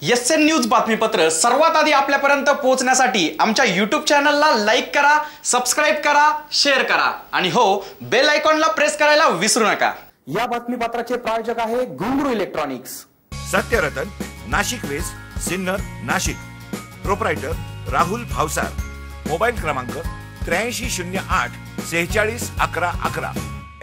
SN news बातमीपत्र सर्वात आधी आपल्यापर्यंत पोहोचण्यासाठी आमच्या YouTube चॅनलला लाईक करा, सबस्क्राइब करा, शेअर करा आणि हो बेल आयकॉनला प्रेस करायला विसरू नका। या बातमीपत्राचे प्रायोजक आहे Ghungroo Electronics. Satyaratan, Nashik West, Sinnar, Nashik. Proprietor Rahul Bhavsar. Mobile क्रमांक 8308 46 11 11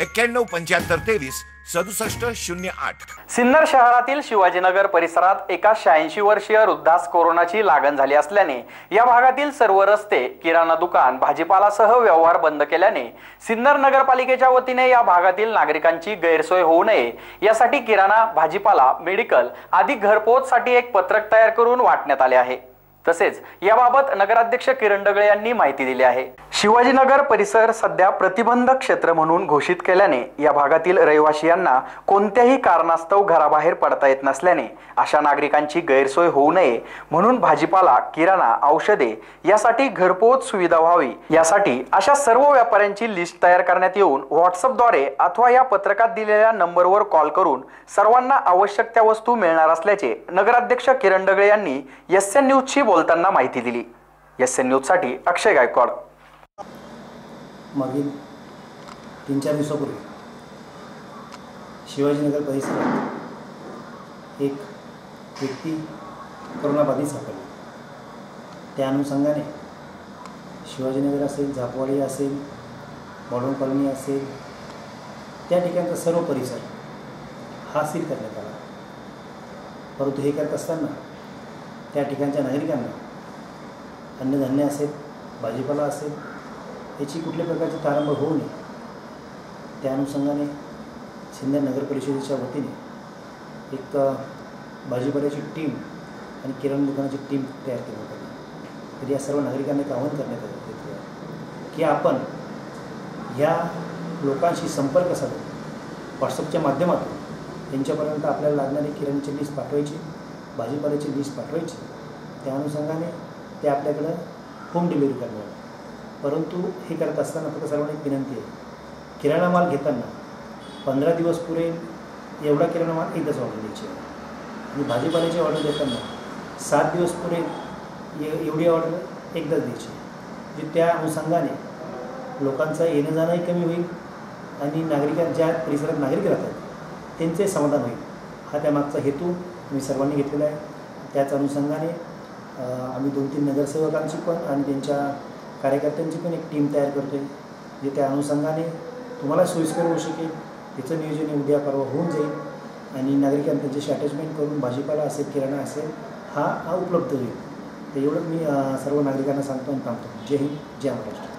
91 75 23 6708। सिन्नर शहरातील शिवाजीनगर परिसरात एका 86 वर्षीय वृद्धास कोरोनाची लागण झाली असल्याने या भागातील सर्व रस्ते, किराणा दुकान, भाजीपालासह व्यवहार बंद केल्याने सिन्नर नगरपालिकेच्या वतीने या भागातील नागरिकांची गैरसोय होऊ नये यासाठी किराणा, भाजीपाला, मेडिकल आदी घरपोचसाठी एक पत्रक तयार करून वाटण्यात आले आहे। तसेच याबाबत नगराध्यक्ष किरण डगळे यांनी माहिती दिली आहे। शिवाजीनगर परिसर सध्या प्रतिबंधक क्षेत्र म्हणून घोषित केल्याने या भागातील रहिवासियांना कोणत्याही कारणास्तव घराबाहेर पडता येत नसल्याने अशा नागरिकांची गैरसोय होऊ नये म्हणून भाजीपाला, किराणा, औषधे यासाठी घरपोच सुविधा व्हावी यासाठी अशा सर्व व्यापाऱ्यांची लिस्ट तयार करण्यात येऊन व्हॉट्सअपद्वारे अथवा या पत्रकात दिलेल्या नंबरवर कॉल करून सर्वांना आवश्यक त्या वस्तू मिळणार असल्याचे नगराध्यक्ष किरण डगळे यांनी एसएन न्यूजशी बोलताना माहिती दिली। एसएन न्यूज साठी अक्षय गायकवाड। मागील 3-4 दिवसापूर्वी शिवाजीनगर परिसरात एक व्यक्ती कोरोनाबाधित सापडली। त्या अनुषंगाने शिवाजीनगर असेल, झापवाडी असेल, मॉडर्न कॉलनी असेल, त्या ठिकाणचा सर्व परिसर हा सील करण्यात आला। परंतु हे करत असताना त्या ठिकाणच्या नागरिकांना अन्नधान्य असेल, भाजीपाला असेल याची कुठल्या प्रकारची तारांबळ होऊ नये त्या अनुषंगाने सिन्नर नगर परिषदेच्या वतीने एक भाजीपाल्याची टीम आणि किराणा दुकानाची टीम तयार करण्यात आली। तर या सर्व नागरिकांना एक आवाहन करण्यात आले की आपण ह्या लोकांशी संपर्क साधून व्हॉट्सअपच्या माध्यमातून त्यांच्यापर्यंत आपल्याला लागणारी किराणाची लिस्ट पाठवायची, भाजीपाल्याची लिस्ट पाठवायची। त्या अनुषंगाने ते आपल्याकडं होम डिलिव्हरी करणार। परंतु हे करत असताना फक्त सर्वांना एक विनंती आहे, किराणा माल घेताना 15 दिवस पुरेल एवढा किराणा माल एकदाच ऑर्डर द्यायची आहे आणि भाजीपाल्याची ऑर्डर देताना 7 दिवस पुरेल एवढी ऑर्डर एकदाच द्यायची। म्हणजे त्या अनुषंगाने लोकांचं येणं जाणंही कमी होईल आणि ज्या परिसरात नागरिक राहतात त्यांचे समाधान होईल। हा त्यामागचा हेतू आम्ही सर्वांनी घेतलेला आहे। त्याच अनुषंगाने आम्ही 2-3 नगरसेवकांची पण आणि त्यांच्या कार्यकर्त्यांची पण एक टीम तयार करतो आहे, जे त्या अनुषंगाने तुम्हाला सोयीस्कर होऊ शकेल त्याचं नियोजन उद्या परवा होऊन जाईल आणि नागरिकांना त्यांच्याशी अटॅचमेंट करून भाजीपाला असेल, किराणा असेल हा उपलब्ध होईल। तर एवढं मी सर्व नागरिकांना सांगतो आणि थांबतो। जय हिंद, जय महाराष्ट्र।